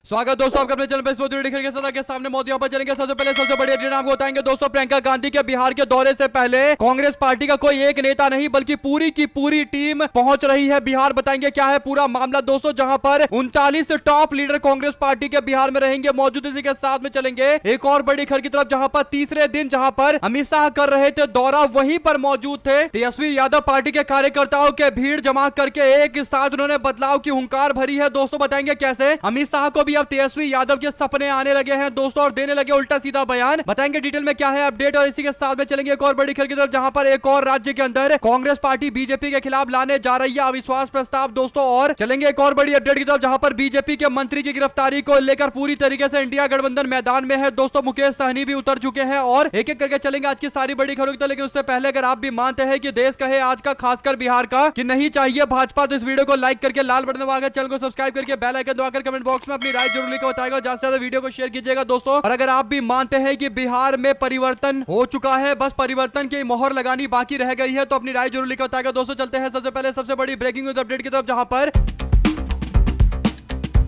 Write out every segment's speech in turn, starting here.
स्वागत दोस्तों आपका अपने चैनल पे के सदा के सामने मोदियों पर चलेंगे। सबसे पहले सबसे बड़ी अपडेट आपको बताएंगे दोस्तों, प्रियंका गांधी के बिहार के दौरे से पहले कांग्रेस पार्टी का कोई एक नेता नहीं बल्कि पूरी की पूरी टीम पहुंच रही है बिहार। बताएंगे क्या है पूरा मामला दोस्तों, जहां पर 39 टॉप लीडर कांग्रेस पार्टी के बिहार में रहेंगे मौजूद। इसी के साथ में चलेंगे एक और बड़ी खबर की तरफ, जहां पर तीसरे दिन जहां पर अमित शाह कर रहे थे दौरा, वहीं पर मौजूद थे तेजस्वी यादव। पार्टी के कार्यकर्ताओं के भीड़ जमा करके एक साथ उन्होंने बदलाव की हुंकार भरी है दोस्तों। बताएंगे कैसे अमित शाह को भी अब तेजस्वी यादव के सपने आने लगे हैं दोस्तों और देने लगे उल्टा सीधा बयान। बताएंगे डिटेल में क्या है अपडेट। और इसी के साथ में चलेंगे एक और बड़ी खबर की तरफ, जहां पर एक और राज्य के अंदर कांग्रेस पार्टी बीजेपी के खिलाफ लाने जा रही है अविश्वास प्रस्ताव दोस्तों। और चलेंगे एक और बड़ी अपडेट की तरफ, जहां पर बीजेपी के मंत्री की गिरफ्तारी को लेकर पूरी तरीके से इंडिया गठबंधन मैदान में है दोस्तों। मुकेश सहनी भी उतर चुके हैं और एक एक करके चलेंगे आज की सारी बड़ी खबरों की तरफ। लेकिन उससे पहले अगर आप भी मानते हैं कि देश कहे आज का खासकर बिहार का कि नहीं चाहिए भाजपा, तो इस वीडियो को लाइक करके लाल बटन दबाकर चैनल को सब्सक्राइब करके बेल आइकन दबाकर कमेंट बॉक्स में अपनी राय जरूर लिखकर बताएगा। ज्यादा से ज्यादा वीडियो को शेयर कीजिएगा दोस्तों। और अगर आप भी मानते हैं कि बिहार में परिवर्तन हो चुका है, बस परिवर्तन की मोहर लगानी बाकी रह गई है, तो अपनी राय जरूर लिखकर बताएगा दोस्तों। चलते हैं सबसे पहले सबसे बड़ी ब्रेकिंग न्यूज अपडेट की तरफ, जहां पर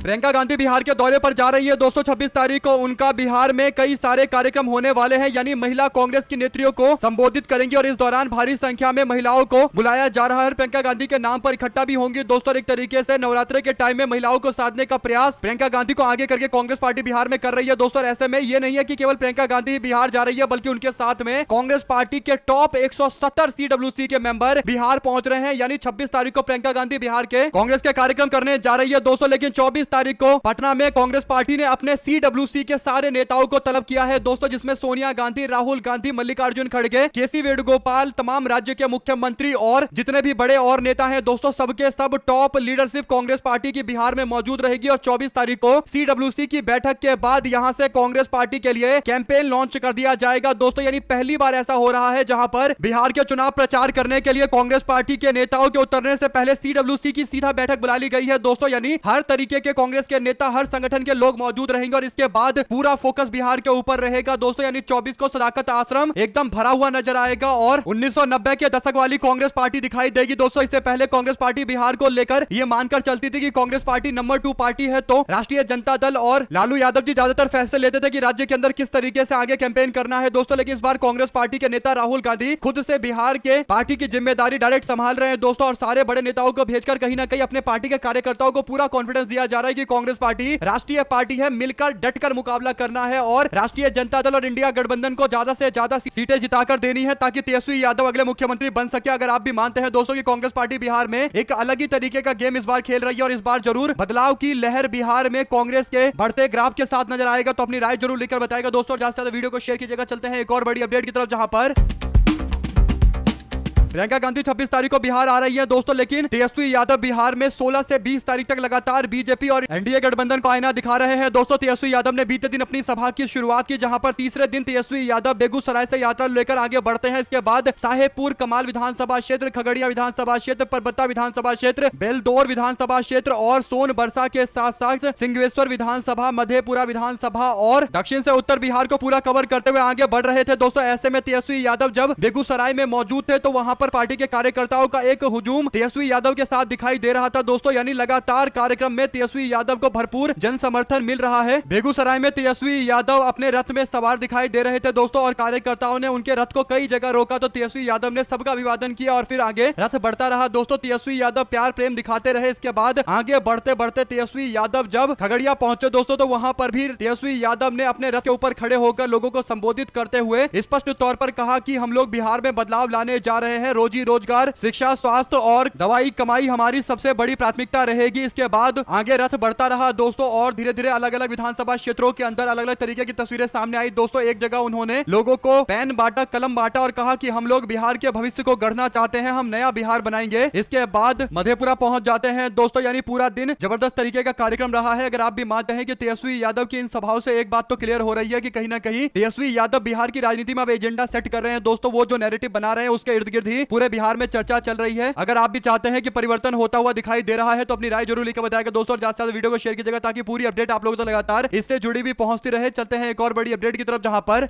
प्रियंका गांधी बिहार के दौरे पर जा रही है दोस्तों। 26 तारीख को उनका बिहार में कई सारे कार्यक्रम होने वाले हैं, यानी महिला कांग्रेस की नेत्रियों को संबोधित करेंगे और इस दौरान भारी संख्या में महिलाओं को बुलाया जा रहा है। प्रियंका गांधी के नाम पर इकट्ठा भी होंगी दोस्तों। एक तरीके से नवरात्रि के टाइम में महिलाओं को साधने का प्रयास प्रियंका गांधी को आगे करके कांग्रेस पार्टी बिहार में कर रही है दोस्तों। ऐसे में ये नहीं है कि केवल प्रियंका गांधी बिहार जा रही है, बल्कि उनके साथ में कांग्रेस पार्टी के टॉप 170 CWC के मेंबर बिहार पहुंच रहे हैं। यानी 26 तारीख को प्रियंका गांधी बिहार के कांग्रेस के कार्यक्रम करने जा रही है दोस्तों। लेकिन 24 तारीख को पटना में कांग्रेस पार्टी ने अपने CWC के सारे नेताओं को तलब किया है दोस्तों, जिसमें सोनिया गांधी, राहुल गांधी, मल्लिकार्जुन खड़गे, केसी वेणुगोपाल, तमाम राज्य के मुख्यमंत्री और जितने भी बड़े और नेता हैं दोस्तों, सबके सब टॉप लीडरशिप कांग्रेस पार्टी की बिहार में मौजूद रहेगी। और 24 तारीख को CWC की बैठक के बाद यहां से कांग्रेस पार्टी के लिए कैंपेन लॉन्च कर दिया जाएगा दोस्तों। यानी पहली बार ऐसा हो रहा है जहां पर बिहार के चुनाव प्रचार करने के लिए कांग्रेस पार्टी के नेताओं के उतरने से पहले CWC की सीधा बैठक बुला ली गई है दोस्तों। यानी हर तरीके के कांग्रेस के नेता, हर संगठन के लोग मौजूद रहेंगे और इसके बाद पूरा फोकस बिहार के ऊपर रहेगा दोस्तों। यानी 24 को सदाकत आश्रम एकदम भरा हुआ नजर आएगा और 1990 के दशक वाली कांग्रेस पार्टी दिखाई देगी दोस्तों। इससे पहले कांग्रेस पार्टी बिहार को लेकर यह मानकर चलती थी कि कांग्रेस पार्टी नंबर 2 पार्टी है, तो राष्ट्रीय जनता दल और लालू यादव जी ज्यादातर फैसले लेते थे कि राज्य के अंदर किस तरीके से आगे कैंपेन करना है दोस्तों। लेकिन इस बार कांग्रेस पार्टी के नेता राहुल गांधी खुद से बिहार के पार्टी की जिम्मेदारी डायरेक्ट संभाल रहे हैं दोस्तों। और सारे बड़े नेताओं को भेजकर कहीं ना कहीं अपने पार्टी के कार्यकर्ताओं को पूरा कॉन्फिडेंस दिया जा रहा है कि कांग्रेस पार्टी राष्ट्रीय पार्टी है, मिलकर डटकर मुकाबला करना है और राष्ट्रीय जनता दल और इंडिया गठबंधन को ज्यादा से ज्यादा सीटें जिताकर देनी है, ताकि तेजस्वी यादव अगले मुख्यमंत्री बन सके। अगर आप भी मानते हैं दोस्तों कि कांग्रेस पार्टी बिहार में एक अलग ही तरीके का गेम इस बार खेल रही है और इस बार जरूर बदलाव की लहर बिहार में कांग्रेस के बढ़ते ग्राफ के साथ नजर आएगा, तो अपनी राय जरूर लिखकर बताएगा दोस्तों। ज्यादा से ज्यादा वीडियो को शेयर कीजिएगा। चलते हैं एक और बड़ी अपडेट की तरफ, जहां पर प्रियंका गांधी 26 तारीख को बिहार आ रही है दोस्तों। लेकिन तेजस्वी यादव बिहार में 16 से 20 तारीख तक लगातार बीजेपी और एनडीए गठबंधन को आईना दिखा रहे हैं दोस्तों। तेजस्वी यादव ने बीते दिन अपनी सभा की शुरुआत की, जहां पर तीसरे दिन तेजस्वी यादव बेगूसराय से यात्रा लेकर आगे बढ़ते हैं। इसके बाद साहेबपुर कमाल विधानसभा क्षेत्र, खगड़िया विधानसभा क्षेत्र, परबत्ता विधानसभा क्षेत्र, बेलदौर विधानसभा क्षेत्र और सोनबरसा के साथ साथ सिंहेश्वर विधानसभा, मधेपुरा विधानसभा और दक्षिण से उत्तर बिहार को पूरा कवर करते हुए आगे बढ़ रहे थे दोस्तों। ऐसे में तेजस्वी यादव जब बेगूसराय में मौजूद थे तो वहां पर पार्टी के कार्यकर्ताओं का एक हुजूम तेजस्वी यादव के साथ दिखाई दे रहा था दोस्तों। यानी लगातार कार्यक्रम में तेजस्वी यादव को भरपूर जन समर्थन मिल रहा है। बेगूसराय में तेजस्वी यादव अपने रथ में सवार दिखाई दे रहे थे दोस्तों और कार्यकर्ताओं ने उनके रथ को कई जगह रोका, तो तेजस्वी यादव ने सबका अभिवादन किया और फिर आगे रथ बढ़ता रहा दोस्तों। तेजस्वी यादव प्यार प्रेम दिखाते रहे। इसके बाद आगे बढ़ते बढ़ते तेजस्वी यादव जब खगड़िया पहुंचे दोस्तों, तो वहां पर भी तेजस्वी यादव ने अपने रथ के ऊपर खड़े होकर लोगों को संबोधित करते हुए स्पष्ट तौर पर कहा कि हम लोग बिहार में बदलाव लाने जा रहे हैं। रोजी रोजगार, शिक्षा, स्वास्थ्य और दवाई कमाई हमारी सबसे बड़ी प्राथमिकता रहेगी। इसके बाद आगे रथ बढ़ता रहा दोस्तों और धीरे धीरे अलग अलग विधानसभा क्षेत्रों के अंदर अलग अलग तरीके की तस्वीरें सामने आई दोस्तों। एक जगह उन्होंने लोगों को पेन बांटा, कलम बांटा और कहा कि हम लोग बिहार के भविष्य को गढ़ना चाहते हैं, हम नया बिहार बनाएंगे। इसके बाद मधेपुरा पहुंच जाते हैं दोस्तों। यानी पूरा दिन जबरदस्त तरीके का कार्यक्रम रहा है। अगर आप भी मानते हैं कि तेजस्वी यादव की इन सभाओं से एक बात तो क्लियर हो रही है कि कहीं ना कहीं तेजस्वी यादव बिहार की राजनीति में अब एजेंडा सेट कर रहे हैं दोस्तों। वो जो नैरेटिव बना रहे हैं उसके इर्द गिर्द ही पूरे बिहार में चर्चा चल रही है। अगर आप भी चाहते हैं कि परिवर्तन होता हुआ दिखाई दे रहा है तो अपनी राय जरूर लिखकर बताएगा दोस्तों। और ज्यादा से ज्यादा वीडियो को शेयर कीजिएगा ताकि पूरी अपडेट आप लोगों तक लगातार इससे जुड़ी भी पहुंचती रहे। चलते हैं एक और बड़ी अपडेट की तरफ, जहां पर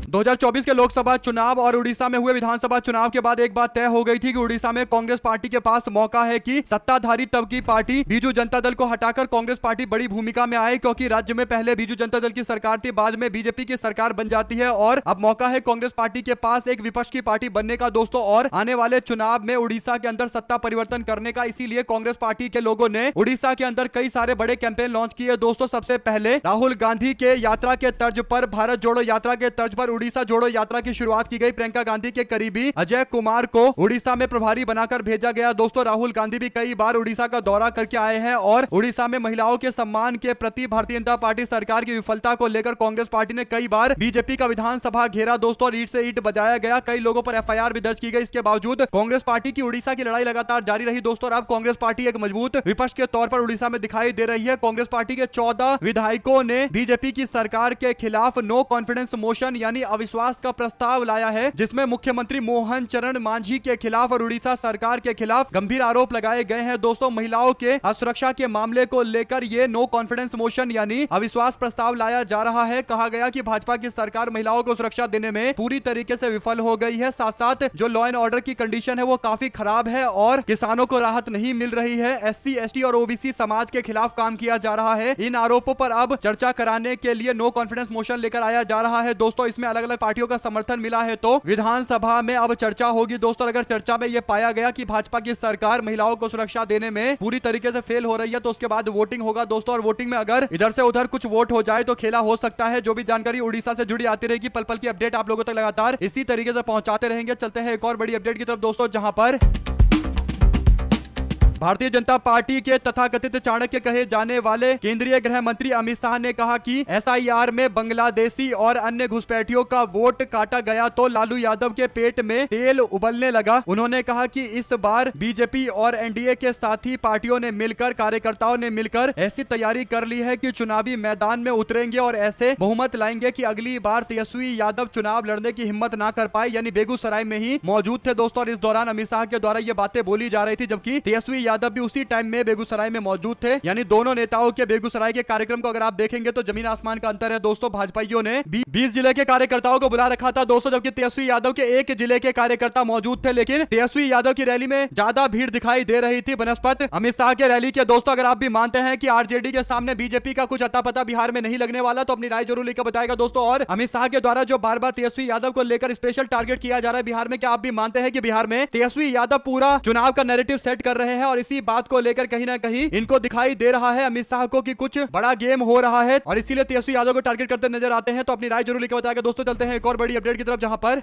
2024 के लोकसभा चुनाव और उड़ीसा में हुए विधानसभा चुनाव के बाद एक बात तय हो गई थी कि उड़ीसा में कांग्रेस पार्टी के पास मौका है कि सत्ताधारी तब की पार्टी बीजू जनता दल को हटाकर कांग्रेस पार्टी बड़ी भूमिका में आए, क्योंकि राज्य में पहले बीजू जनता दल की सरकार थी, बाद में बीजेपी की सरकार बन जाती है और अब मौका है कांग्रेस पार्टी के पास एक विपक्ष की पार्टी बनने का दोस्तों, और आने वाले चुनाव में उड़ीसा के अंदर सत्ता परिवर्तन करने का। इसीलिए कांग्रेस पार्टी के लोगों ने उड़ीसा के अंदर कई सारे बड़े कैंपेन लॉन्च किए दोस्तों। सबसे पहले राहुल गांधी के यात्रा के तर्ज पर, भारत जोड़ो यात्रा के तर्ज पर उड़ीसा जोड़ो यात्रा की शुरुआत की गई। प्रियंका गांधी के करीबी अजय कुमार को उड़ीसा में प्रभारी बनाकर भेजा गया दोस्तों। राहुल गांधी भी कई बार उड़ीसा का दौरा करके आए हैं और उड़ीसा में महिलाओं के सम्मान के प्रति भारतीय जनता पार्टी सरकार की विफलता को लेकर कांग्रेस पार्टी ने कई बार बीजेपी का विधानसभा घेरा दोस्तों, ईंट से ईंट बजाया गया, कई लोगों पर एफआईआर भी दर्ज की गई। इसके बावजूद कांग्रेस पार्टी की उड़ीसा की लड़ाई लगातार जारी रही दोस्तों। और अब कांग्रेस पार्टी एक मजबूत विपक्ष के तौर पर उड़ीसा में दिखाई दे रही है। कांग्रेस पार्टी के 14 विधायकों ने बीजेपी की सरकार के खिलाफ नो कॉन्फिडेंस मोशन यानी अविश्वास का प्रस्ताव लाया है, जिसमें मुख्यमंत्री मोहन चरण मांझी के खिलाफ और उड़ीसा सरकार के खिलाफ गंभीर आरोप लगाए गए हैं दोस्तों। महिलाओं के सुरक्षा के मामले को लेकर यह नो कॉन्फिडेंस मोशन यानी अविश्वास प्रस्ताव लाया जा रहा है। कहा गया कि भाजपा की सरकार महिलाओं को सुरक्षा देने में पूरी तरीके से विफल हो गई है, साथ साथ जो लॉ एंड ऑर्डर की कंडीशन है वो काफी खराब है और किसानों को राहत नहीं मिल रही है। एससी, एसटी और ओबीसी समाज के खिलाफ काम किया जा रहा है। इन आरोपों पर अब चर्चा कराने के लिए नो कॉन्फिडेंस मोशन लेकर आया जा रहा है दोस्तों। इसमें अलग अलग पार्टियों का समर्थन मिला है तो विधानसभा में अब चर्चा होगी दोस्तों। अगर चर्चा में यह पाया गया कि भाजपा की सरकार महिलाओं को सुरक्षा देने में पूरी तरीके से फेल हो रही है तो उसके बाद वोटिंग होगा दोस्तों। और वोटिंग में अगर इधर से उधर कुछ वोट हो जाए तो खेला हो सकता है। जो भी जानकारी उड़ीसा से जुड़ी आती रहेगी, पल पल की अपडेट आप लोगों तक लगातार इसी तरीके से पहुंचाते रहेंगे। चलते हैं एक और बड़ी अपडेट की तरफ दोस्तों, जहां पर भारतीय जनता पार्टी के तथाकथित चाणक्य कहे जाने वाले केंद्रीय गृह मंत्री अमित शाह ने कहा कि एसआईआर में बांग्लादेशी और अन्य घुसपैठियों का वोट काटा गया तो लालू यादव के पेट में तेल उबलने लगा। उन्होंने कहा कि इस बार बीजेपी और एनडीए के साथी पार्टियों ने मिलकर, कार्यकर्ताओं ने मिलकर ऐसी तैयारी कर ली है कि चुनावी मैदान में उतरेंगे और ऐसे बहुमत लाएंगे कि अगली बार तेजस्वी यादव चुनाव लड़ने की हिम्मत ना कर पाए। यानी बेगूसराय में ही मौजूद थे दोस्तों और इस दौरान अमित शाह के द्वारा ये बातें बोली जा रही थी, जबकि तेजस्वी यादव भी उसी टाइम में बेगूसराय में मौजूद थे। यानी दोनों नेताओं के बेगूसराय के कार्यक्रम को अगर आप देखेंगे तो जमीन आसमान का अंतर है दोस्तों। भाजपाइयों ने 20 जिले के कार्यकर्ताओं को बुला रखा था दोस्तों, जबकि तेजस्वी यादव के एक जिले के कार्यकर्ता मौजूद थे। लेकिन तेजस्वी यादव की रैली में ज्यादा भीड़ दिखाई दे रही थी बनस्पत अमित शाह के रैली के दोस्तों। अगर आप भी मानते हैं कि आरजेडी के सामने बीजेपी का कुछ अता पता बिहार में नहीं लगने वाला तो अपनी राय जरूर लेकर बताएगा दोस्तों। और अमित शाह के द्वारा जो बार बार तेजस्वी यादव को लेकर स्पेशल टारगेट किया जा रहा है बिहार में, क्या आप भी मानते हैं कि बिहार में तेजस्वी यादव पूरा चुनाव का नैरेटिव सेट कर रहे हैं और इसी बात को लेकर कहीं ना कहीं इनको दिखाई दे रहा है अमित शाह को कि कुछ बड़ा गेम हो रहा है और इसीलिए तेजस्वी यादव को टारगेट करते नजर आते हैं? तो अपनी राय जरूर लिखकर बताएगा दोस्तों। चलते हैं एक और बड़ी अपडेट की तरफ, जहां पर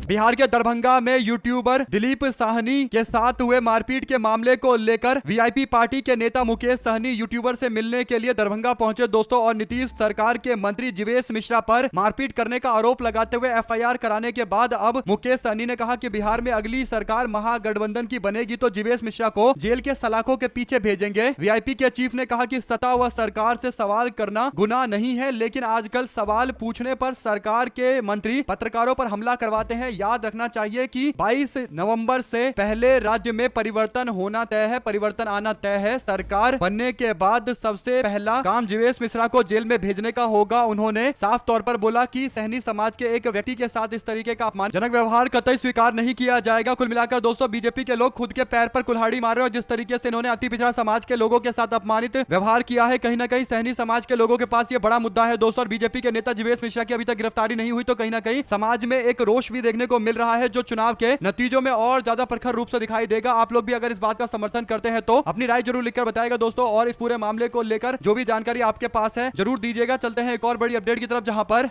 बिहार के दरभंगा में यूट्यूबर दिलीप साहनी के साथ हुए मारपीट के मामले को लेकर वीआईपी पार्टी के नेता मुकेश सहनी यूट्यूबर से मिलने के लिए दरभंगा पहुंचे दोस्तों और नीतीश सरकार के मंत्री जीवेश मिश्रा पर मारपीट करने का आरोप लगाते हुए एफआईआर कराने के बाद अब मुकेश सहनी ने कहा कि बिहार में अगली सरकार महागठबंधन की बनेगी तो जीवेश मिश्रा को जेल के सलाखों के पीछे भेजेंगे। वीआईपी के चीफ ने कहा कि सत्ता व सरकार से सवाल करना गुनाह नहीं है, लेकिन आजकल सवाल पूछने पर सरकार के मंत्री पत्रकारों पर हमला करवाते हैं। याद रखना चाहिए कि 22 नवंबर से पहले राज्य में परिवर्तन होना तय है, परिवर्तन आना तय है। सरकार बनने के बाद सबसे पहला काम जीवेश मिश्रा को जेल में भेजने का होगा। उन्होंने साफ तौर पर बोला कि सहनी समाज के एक व्यक्ति के साथ इस तरीके का अपमानजनक व्यवहार कतई स्वीकार नहीं किया जाएगा। कुल मिलाकर दोस्तों बीजेपी के लोग खुद के पैर पर कुल्हाड़ी मार रहे हैं और जिस तरीके से इन्होंने अति पिछड़ा समाज के लोगों के साथ अपमानित व्यवहार किया है, कहीं ना कहीं सहनी समाज के लोगों के पास ये बड़ा मुद्दा है दोस्तों। और बीजेपी के नेता जीवेश मिश्रा की अभी तक गिरफ्तारी नहीं हुई तो कहीं ना कहीं समाज में एक रोष भी देखने को मिल रहा है जो चुनाव के नतीजों में और ज्यादा प्रखर रूप से दिखाई देगा। आप लोग भी अगर इस बात का समर्थन करते हैं तो अपनी राय जरूर लिखकर बताएगा दोस्तों और इस पूरे मामले को लेकर जो भी जानकारी आपके पास है जरूर दीजिएगा। चलते हैं एक और बड़ी अपडेट की तरफ, जहां पर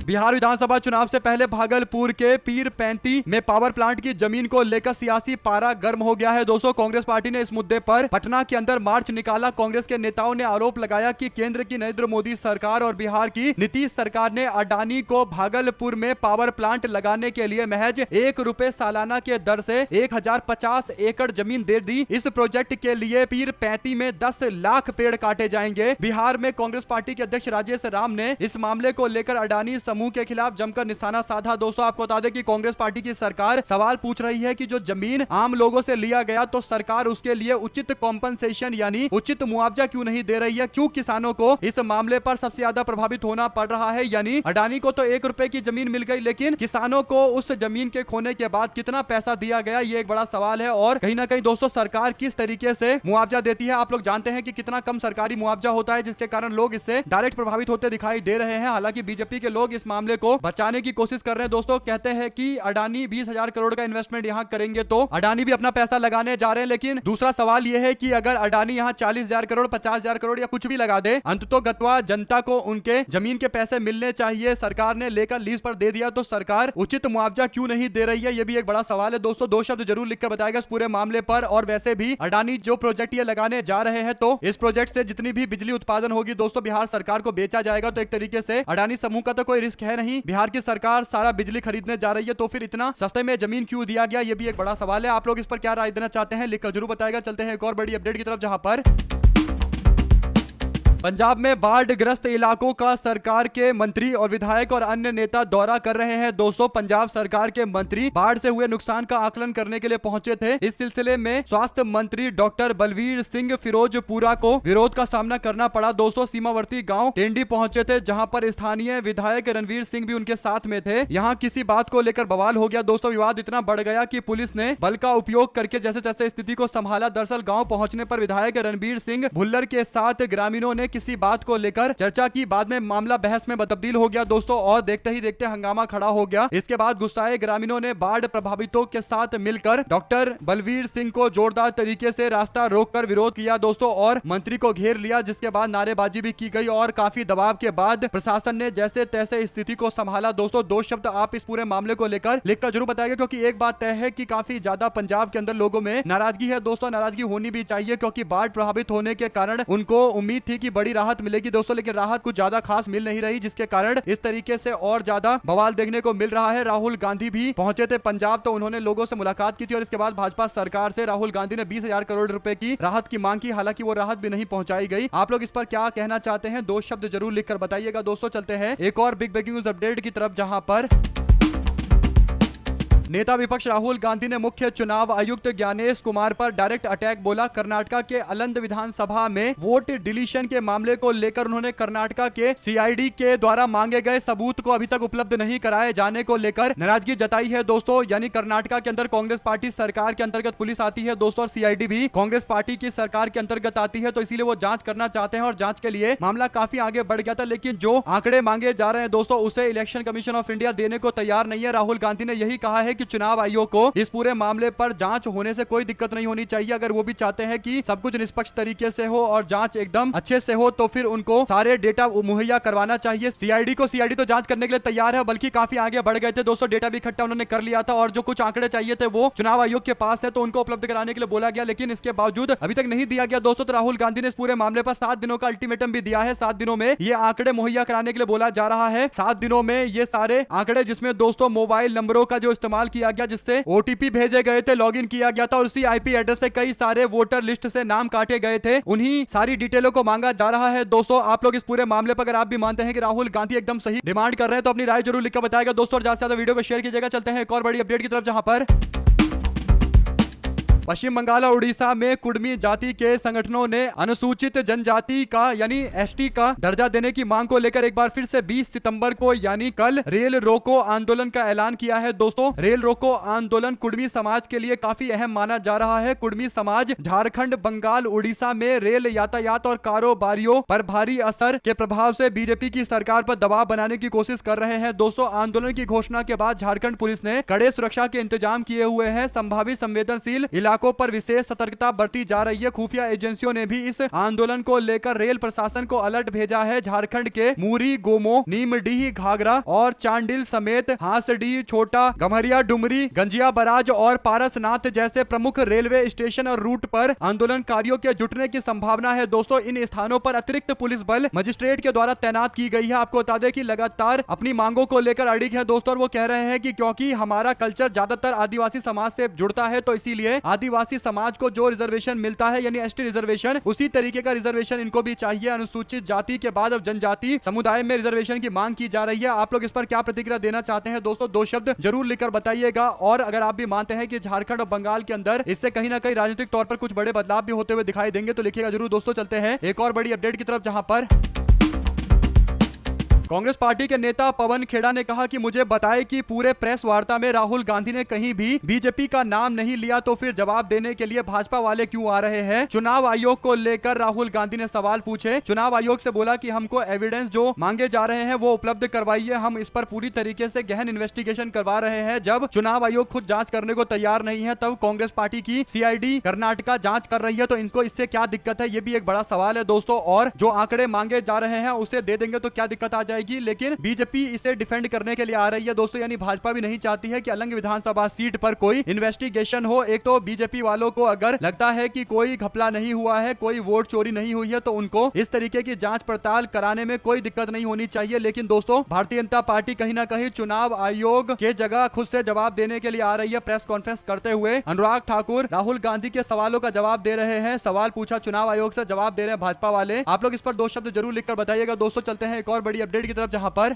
बिहार विधानसभा चुनाव से पहले भागलपुर के पीर पैंती में पावर प्लांट की जमीन को लेकर सियासी पारा गर्म हो गया है दोस्तों। कांग्रेस पार्टी ने इस मुद्दे पर पटना के अंदर मार्च निकाला। कांग्रेस के नेताओं ने आरोप लगाया कि केंद्र की नरेंद्र मोदी सरकार और बिहार की नीतीश सरकार ने अडानी को भागलपुर में पावर प्लांट लगाने के लिए महज ₹1 सालाना के दर से 1050 एकड़ जमीन दे दी। इस प्रोजेक्ट के लिए पीर पैंती में 10 लाख पेड़ काटे जाएंगे। बिहार में कांग्रेस पार्टी के अध्यक्ष राजेश राम ने इस मामले को लेकर अडानी समूह के खिलाफ जमकर निशाना साधा। दोस्तों आपको बता दें कि कांग्रेस पार्टी की सरकार सवाल पूछ रही है कि जो जमीन आम लोगों से लिया गया तो सरकार उसके लिए उचित कॉम्पनसेशन यानी उचित मुआवजा क्यों नहीं दे रही है, क्यों किसानों को इस मामले पर सबसे ज्यादा प्रभावित होना पड़ रहा है। यानी अडानी को तो 1 रुपए की जमीन मिल गई, लेकिन किसानों को उस जमीन के खोने के बाद कितना पैसा दिया गया, ये एक बड़ा सवाल है। और कहीं ना कहीं दोस्तों सरकार किस तरीके से मुआवजा देती है, आप लोग जानते हैं कि कितना कम सरकारी मुआवजा होता है, जिसके कारण लोग इससे डायरेक्ट प्रभावित होते दिखाई दे रहे हैं। हालांकि बीजेपी के लोग इस मामले को बचाने की कोशिश कर रहे हैं। दोस्तों कहते हैं कि अडानी 20,000 करोड़ का इन्वेस्टमेंट यहां करेंगे तो अडानी भी अपना पैसा लगाने जा रहे हैं, लेकिन दूसरा सवाल यह है कि अगर अडानी यहां 40,000 करोड़ 50,000 करोड़ या कुछ भी लगा दे, अंततोगत्वा जनता को उनके जमीन के पैसे मिलने चाहिए। सरकार ने लेकर लीज पर दे दिया तो सरकार उचित मुआवजा क्यों नहीं दे रही है, यह भी एक बड़ा सवाल है। दोस्तों 2 शब्द जरूर लिखकर बताएगा इस पूरे मामले पर। और वैसे भी अडानी जो प्रोजेक्ट ये लगाने जा रहे हैं तो इस प्रोजेक्ट से जितनी भी बिजली उत्पादन होगी दोस्तों बिहार सरकार को बेचा जाएगा, तो एक तरीके से अडानी समूह का तो कोई रिस्क है नहीं। बिहार की सरकार सारा बिजली खरीदने जा रही है, तो फिर इतना सस्ते में जमीन क्यों दिया गया, ये भी एक बड़ा सवाल है। आप लोग इस पर क्या राय देना चाहते हैं लिखकर जरूर बताएगा। चलते हैं एक और बड़ी अपडेट की तरफ, जहां पर पंजाब में बाढ़ ग्रस्त इलाकों का सरकार के मंत्री और विधायक और अन्य नेता दौरा कर रहे हैं। दोस्तों पंजाब सरकार के मंत्री बाढ़ से हुए नुकसान का आकलन करने के लिए पहुंचे थे। इस सिलसिले में स्वास्थ्य मंत्री डॉक्टर बलवीर सिंह फिरोजपुरा को विरोध का सामना करना पड़ा। दोस्तों सीमावर्ती गांव टेंडी पहुंचे थे, जहां पर स्थानीय विधायक रणवीर सिंह भी उनके साथ में थे। यहां किसी बात को लेकर बवाल हो गया। दोस्तों विवाद इतना बढ़ गया कि पुलिस ने बल का उपयोग करके जैसे तैसे स्थिति को संभाला। दरअसल गाँव पहुंचने पर विधायक रणवीर सिंह भुल्लर के साथ ग्रामीणों ने किसी बात को लेकर चर्चा की, बाद में मामला बहस में तब्दील हो गया दोस्तों, और देखते ही देखते हंगामा खड़ा हो गया। इसके बाद गुस्साए ग्रामीणों ने बाढ़ प्रभावितों के साथ मिलकर डॉक्टर बलवीर सिंह को जोरदार तरीके से रास्ता रोककर विरोध किया दोस्तों, और मंत्री को घेर लिया, जिसके बाद नारेबाजी भी की गई और काफी दबाव के बाद प्रशासन ने जैसे तैसे स्थिति को संभाला। दोस्तों 2 शब्द आप इस पूरे मामले को लेकर लिखकर जरूर बताइए, क्योंकि एक बात तय है कि काफी ज्यादा पंजाब के अंदर लोगों में नाराजगी है। दोस्तों नाराजगी होनी भी चाहिए, क्योंकि बाढ़ प्रभावित होने के कारण उनको उम्मीद थी कि बड़ी राहत मिलेगी दोस्तों, लेकिन राहत कुछ ज्यादा खास मिल नहीं रही, जिसके कारण इस तरीके से और ज्यादा बवाल देखने को मिल रहा है। राहुल गांधी भी पहुंचे थे पंजाब, तो उन्होंने लोगों से मुलाकात की थी और इसके बाद भाजपा सरकार से राहुल गांधी ने 20,000 करोड़ रुपए की राहत की मांग की। हालांकि वो राहत भी नहीं पहुंचाई गई। आप लोग इस पर क्या कहना चाहते हैं, 2 शब्द जरूर लिखकर बताइएगा। दोस्तों चलते हैं एक और बिग ब्रेकिंग न्यूज अपडेट की तरफ, जहां पर नेता विपक्ष राहुल गांधी ने मुख्य चुनाव आयुक्त ज्ञानेश कुमार पर डायरेक्ट अटैक बोला। कर्नाटका के अलंद विधानसभा में वोट डिलीशन के मामले को लेकर उन्होंने कर्नाटका के सीआईडी के द्वारा मांगे गए सबूत को अभी तक उपलब्ध नहीं कराए जाने को लेकर नाराजगी जताई है दोस्तों। यानी कर्नाटका के अंदर कांग्रेस पार्टी सरकार के अंतर्गत पुलिस आती है दोस्तों, और सीआईडी भी कांग्रेस पार्टी की सरकार के अंतर्गत आती है, तो इसीलिए वो जांच करना चाहते हैं और जांच के लिए मामला काफी आगे बढ़ गया था। लेकिन जो आंकड़े मांगे जा रहे हैं दोस्तों उसे इलेक्शन कमीशन ऑफ इंडिया देने को तैयार नहीं है। राहुल गांधी ने यही कहा है कि चुनाव आयोग को इस पूरे मामले पर जांच होने से कोई दिक्कत नहीं होनी चाहिए। अगर वो भी चाहते हैं कि सब कुछ निष्पक्ष तरीके से हो और जांच एकदम अच्छे से हो, तो फिर उनको सारे डेटा मुहैया करवाना चाहिए। सीआईडी तो जांच करने के लिए तैयार है, बल्कि काफी आगे बढ़ गए थे दोस्तों। डेटा भी इकट्ठा उन्होंने कर लिया था और जो कुछ आंकड़े चाहिए थे वो चुनाव आयोग के पास है, तो उनको उपलब्ध कराने के लिए बोला गया, लेकिन इसके बावजूद अभी तक नहीं दिया गया दोस्तों। तो राहुल गांधी ने इस पूरे मामले पर 7 दिनों का अल्टीमेटम भी दिया है। 7 दिनों में ये आंकड़े मुहैया कराने के लिए बोला जा रहा है। 7 दिनों में ये सारे आंकड़े, जिसमें दोस्तों मोबाइल नंबरों का जो इस्तेमाल किया गया, जिससे ओटीपी भेजे गए थे, लॉगिन किया गया था, और उसी आईपी एड्रेस से कई सारे वोटर लिस्ट से नाम काटे गए थे, उन्हीं सारी डिटेलों को मांगा जा रहा है दोस्तों। आप लोग इस पूरे मामले पर अगर आप भी मानते हैं कि राहुल गांधी एकदम सही डिमांड कर रहे हैं, तो अपनी राय जरूर लिखकर बताएगा दोस्तों, और ज्यादा से ज्यादा वीडियो को शेयर कीजिएगा। चलते हैं एक और बड़ी अपडेट की तरफ, जहां पर पश्चिम बंगाल और उड़ीसा में कुड़मी जाति के संगठनों ने अनुसूचित जनजाति का यानी एसटी का दर्जा देने की मांग को लेकर एक बार फिर से 20 सितंबर को यानी कल रेल रोको आंदोलन का ऐलान किया है दोस्तों। रेल रोको आंदोलन कुड़मी समाज के लिए काफी अहम माना जा रहा है। कुड़मी समाज झारखंड, बंगाल, उड़ीसा में रेल यातायात और कारोबारियों पर भारी असर के प्रभाव से बीजेपी की सरकार पर दबाव बनाने की कोशिश कर रहे हैं दोस्तों। आंदोलन की घोषणा के बाद झारखंड पुलिस ने कड़े सुरक्षा के इंतजाम किए हुए हैं। संभावित संवेदनशील इलाकों पर विशेष सतर्कता बरती जा रही है। खुफिया एजेंसियों ने भी इस आंदोलन को लेकर रेल प्रशासन को अलर्ट भेजा है। झारखंड के मूरी, गोमो, नीमडीह, घाघरा और चांडिल समेत हांसडीह, छोटा गम्हरिया, डुमरी, गंजिया बराज और पारसनाथ जैसे प्रमुख रेलवे स्टेशन और रूट पर आंदोलनकारियों के जुटने की संभावना है दोस्तों। इन स्थानों पर अतिरिक्त पुलिस बल मजिस्ट्रेट के द्वारा तैनात की गई है। आपको बता दें कि लगातार अपनी मांगों को लेकर अड़िग है दोस्तों, और वो कह रहे हैं कि क्योंकि हमारा कल्चर ज्यादातर आदिवासी समाज से जुड़ता है, तो इसीलिए आदिवासी समाज को जो रिजर्वेशन मिलता है यानी एसटी रिजर्वेशन, उसी तरीके का रिजर्वेशन इनको भी चाहिए। अनुसूचित जाति के बाद अब जनजाति समुदाय में रिजर्वेशन की मांग की जा रही है। आप लोग इस पर क्या प्रतिक्रिया देना चाहते हैं दोस्तों, दो शब्द जरूर लिखकर बताइएगा। और अगर आप भी मानते हैं कि झारखंड और बंगाल के अंदर इससे कहीं ना कहीं राजनीतिक तौर पर कुछ बड़े बदलाव भी होते हुए दिखाई देंगे तो लिखिएगा जरूर दोस्तों। चलते हैं एक और बड़ी अपडेट की तरफ, जहां पर कांग्रेस पार्टी के नेता पवन खेड़ा ने कहा कि मुझे बताएं कि पूरे प्रेस वार्ता में राहुल गांधी ने कहीं भी बीजेपी का नाम नहीं लिया, तो फिर जवाब देने के लिए भाजपा वाले क्यों आ रहे हैं। चुनाव आयोग को लेकर राहुल गांधी ने सवाल पूछे। चुनाव आयोग से बोला कि हमको एविडेंस जो मांगे जा रहे हैं वो उपलब्ध करवाइए, हम इस पर पूरी तरीके से गहन इन्वेस्टिगेशन करवा रहे हैं। जब चुनाव आयोग खुद जांच करने को तैयार नहीं है तब कांग्रेस पार्टी की सीआईडी कर्नाटका जांच कर रही है, तो इनको इससे क्या दिक्कत है, ये भी एक बड़ा सवाल है दोस्तों। और जो आंकड़े मांगे जा रहे हैं उसे दे देंगे तो क्या दिक्कत आ जाएगी, लेकिन बीजेपी इसे डिफेंड करने के लिए आ रही है दोस्तों। यानी भाजपा भी नहीं चाहती है कि अलंग विधानसभा सीट पर कोई इन्वेस्टिगेशन हो। एक तो बीजेपी वालों को अगर लगता है कि कोई घपला नहीं हुआ है, कोई वोट चोरी नहीं हुई है, तो उनको इस तरीके की जांच पड़ताल कराने में कोई दिक्कत नहीं होनी चाहिए। लेकिन दोस्तों भारतीय जनता पार्टी कहीं ना कहीं चुनाव आयोग के जगह खुद से जवाब देने के लिए आ रही है। प्रेस कॉन्फ्रेंस करते हुए अनुराग ठाकुर राहुल गांधी के सवालों का जवाब दे रहे हैं। सवाल पूछा चुनाव आयोग से, जवाब दे रहे हैं भाजपा वाले। आप लोग इस पर दो शब्द जरूर लिखकर बताइएगा दोस्तों। चलते हैं एक और बड़ी अपडेट की तरफ, जहां पर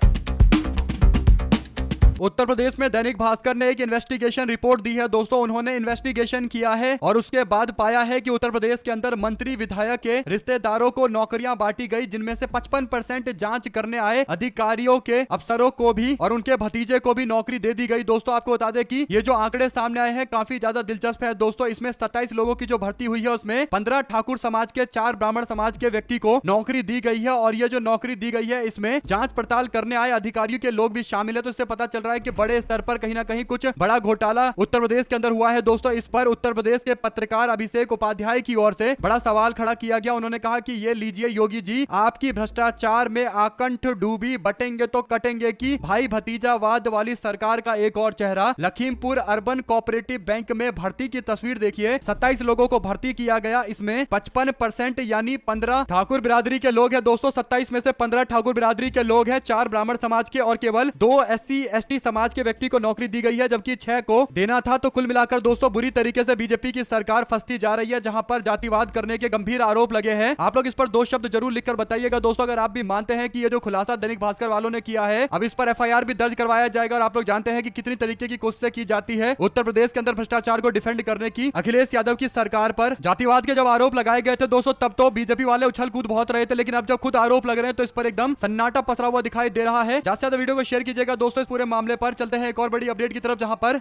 उत्तर प्रदेश में दैनिक भास्कर ने एक इन्वेस्टिगेशन रिपोर्ट दी है दोस्तों। उन्होंने इन्वेस्टिगेशन किया है और उसके बाद पाया है कि उत्तर प्रदेश के अंदर मंत्री विधायक के रिश्तेदारों को नौकरियां बांटी गई, जिनमें से 55% जांच करने आए अधिकारियों के अफसरों को भी और उनके भतीजे को भी नौकरी दे दी गई। दोस्तों आपको बता दें कि ये जो आंकड़े सामने आए हैं काफी ज्यादा दिलचस्प है दोस्तों। इसमें 27 लोगों की जो भर्ती हुई है उसमें 15 ठाकुर समाज के, 4 ब्राह्मण समाज के व्यक्ति को नौकरी दी गई है। और ये जो नौकरी दी गई है इसमें जांच पड़ताल करने आए अधिकारियों के लोग भी शामिल है। तो इससे पता चल रहा है कि बड़े स्तर पर कहीं ना कहीं कुछ बड़ा घोटाला उत्तर प्रदेश के अंदर हुआ है दोस्तों। इस पर उत्तर प्रदेश के पत्रकार अभिषेक उपाध्याय की ओर से बड़ा सवाल खड़ा किया गया। उन्होंने कहा कि ये लीजिए योगी जी, आपकी भ्रष्टाचार में आकंठ डूबी, बटेंगे तो कटेंगे की भाई भतीजावाद वाली सरकार का एक और चेहरा। लखीमपुर अर्बन कोऑपरेटिव बैंक में भर्ती की तस्वीर देखिए। 27 लोगों को भर्ती किया गया, इसमें 55% यानी 15 ठाकुर बिरादरी के लोग हैं दोस्तों। 27 में से 15 ठाकुर बिरादरी के लोग हैं, 4 ब्राह्मण समाज के और केवल 2 SC ST समाज के व्यक्ति को नौकरी दी गई है, जबकि 6 को देना था। तो कुल मिलाकर दोस्तों बुरी तरीके से बीजेपी की सरकार फंसती जा रही है, जहां पर जातिवाद करने के गंभीर आरोप लगे हैं। आप लोग इस पर दो शब्द जरूर लिखकर बताइएगा दोस्तों, अगर आप भी मानते हैं कि ये जो खुलासा दैनिक भास्कर वालों ने किया है, अब इस पर FIR भी दर्ज करवाया जाएगा। और आप लोग जानते हैं कि कितनी तरीके की कोशिशें की जाती है उत्तर प्रदेश के अंदर भ्रष्टाचार को डिफेंड करने की। अखिलेश यादव की सरकार पर जातिवाद के जब आरोप लगाए गए थे दोस्तों, तब तो बीजेपी वाले उछल कूद बहुत रहे थे, लेकिन अब जब खुद आरोप लग रहे हैं तो इस पर एकदम सन्नाटा पसरा हुआ दिखाई दे रहा है। ज्यादा से ज्यादा वीडियो को शेयर कीजिएगा दोस्तों इस पूरे मामले पर। चलते हैं एक और बड़ी अपडेट की तरफ, जहां पर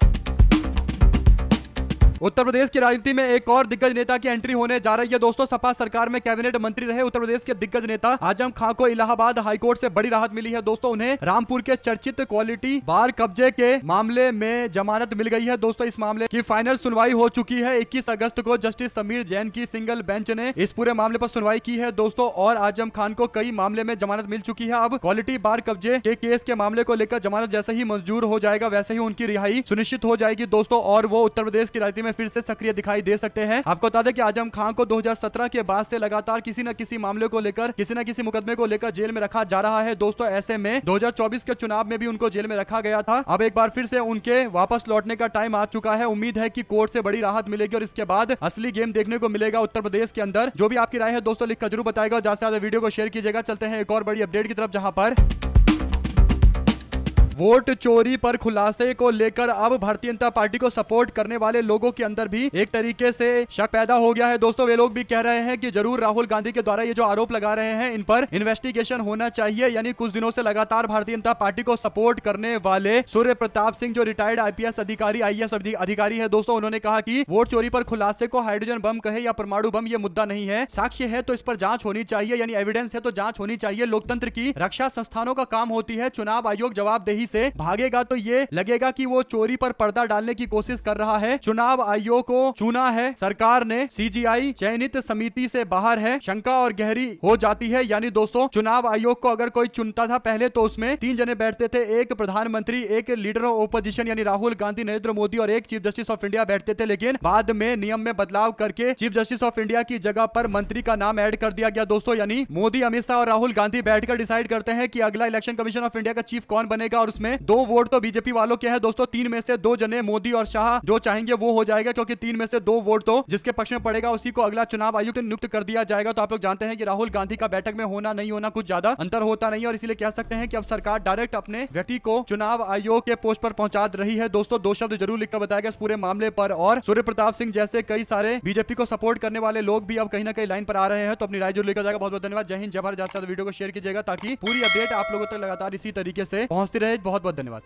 उत्तर प्रदेश की राजनीति में एक और दिग्गज नेता की एंट्री होने जा रही है दोस्तों। सपा सरकार में कैबिनेट मंत्री रहे उत्तर प्रदेश के दिग्गज नेता आजम खां को इलाहाबाद हाईकोर्ट से बड़ी राहत मिली है दोस्तों। उन्हें रामपुर के चर्चित क्वालिटी बार कब्जे के मामले में जमानत मिल गई है दोस्तों। इस मामले की फाइनल सुनवाई हो चुकी है। 21 अगस्त को जस्टिस समीर जैन की सिंगल बेंच ने इस पूरे मामले पर सुनवाई की है दोस्तों। और आजम खान को कई मामले में जमानत मिल चुकी है। अब क्वालिटी बार कब्जे के केस के मामले को लेकर जमानत जैसे ही मंजूर हो जाएगा वैसे ही उनकी रिहाई सुनिश्चित हो जाएगी दोस्तों, और वो उत्तर प्रदेश की राजनीति में फिर से सक्रिय दिखाई दे सकते हैं। आपको बता दें कि आजम खान को 2017 के बाद से लगातार किसी न किसी मामले को लेकर, किसी न किसी मुकदमे को लेकर जेल में रखा जा रहा है दोस्तों। ऐसे में 2024 के चुनाव में भी उनको जेल में रखा गया था। अब एक बार फिर से उनके वापस लौटने का टाइम आ चुका है। उम्मीद है कि कोर्ट से बड़ी राहत मिलेगी और इसके बाद असली गेम देखने को मिलेगा उत्तर प्रदेश के अंदर। जो भी आपकी राय है दोस्तों लिखकर जरूर बताएगा। ज्यादा से ज्यादा वीडियो को शेयर कीजिएगा। चलते हैं एक और बड़ी अपडेट की तरफ, जहां पर वोट चोरी पर खुलासे को लेकर अब भारतीय जनता पार्टी को सपोर्ट करने वाले लोगों के अंदर भी एक तरीके से शक पैदा हो गया है दोस्तों। वे लोग भी कह रहे हैं कि जरूर राहुल गांधी के द्वारा ये जो आरोप लगा रहे हैं इन पर इन्वेस्टिगेशन होना चाहिए। यानी कुछ दिनों से लगातार भारतीय जनता पार्टी को सपोर्ट करने वाले सूर्य प्रताप सिंह जो रिटायर्ड IPS अधिकारी IAS अधिकारी है दोस्तों, उन्होंने कहा कि वोट चोरी पर खुलासे को हाइड्रोजन बम कहे या परमाणु बम ये मुद्दा नहीं है, साक्ष्य है तो इस पर जांच होनी चाहिए, यानी एविडेंस है तो जांच होनी चाहिए। लोकतंत्र की रक्षा संस्थानों का काम होती है। चुनाव आयोग जवाबदेही से भागेगा तो ये लगेगा कि वो चोरी पर पर्दा डालने की कोशिश कर रहा है। चुनाव आयोग को चुना है सरकार ने, CGI चयनित समिति से बाहर है, शंका और गहरी हो जाती है। यानी दोस्तों चुनाव आयोग को अगर कोई चुनता था पहले तो उसमें 3 जने बैठते थे, एक प्रधानमंत्री, एक लीडर ऑफ ओपोजिशन यानी राहुल गांधी, नरेंद्र मोदी और एक चीफ जस्टिस ऑफ इंडिया बैठते थे। लेकिन बाद में नियम में बदलाव करके चीफ जस्टिस ऑफ इंडिया की जगह पर मंत्री का नाम ऐड कर दिया गया दोस्तों। यानी मोदी, अमित शाह और राहुल गांधी बैठकर डिसाइड करते हैं कि अगला इलेक्शन कमीशन ऑफ इंडिया का चीफ कौन बनेगा और उसमें उसमें 2 वोट तो बीजेपी वालों के हैं दोस्तों। 3 में से 2 जने मोदी और शाह जो चाहेंगे वो हो जाएगा, क्योंकि 3 में से 2 वोट तो जिसके पक्ष में पड़ेगा उसी को अगला चुनाव आयुक्त नियुक्त कर दिया जाएगा। तो आप लोग जानते हैं कि राहुल गांधी का बैठक में होना नहीं होना कुछ ज्यादा अंतर होता नहीं है, और इसीलिए कह सकते हैं कि अब सरकार डायरेक्ट अपने व्यक्ति को चुनाव आयोग के पोस्ट पर पहुंचा रही है। दोस्तों 2 शब्द जरूर लिखकर बताएगा इस पूरे मामले पर। और सूर्य प्रताप सिंह जैसे कई सारे बीजेपी को सपोर्ट करने वाले लोग भी अब कहीं ना कहीं लाइन पर आ रहे हैं। तो अपनी राय जरूर लेकर जाएगा। बहुत बहुत धन्यवाद। जय हिंद, जय भारत। ज्यादा से ज्यादा वीडियो को शेयर कीजिएगा ताकि पूरी अपडेट आप लोगों तक लगातार इसी तरीके से पहुंचती रहे। बहुत बहुत धन्यवाद।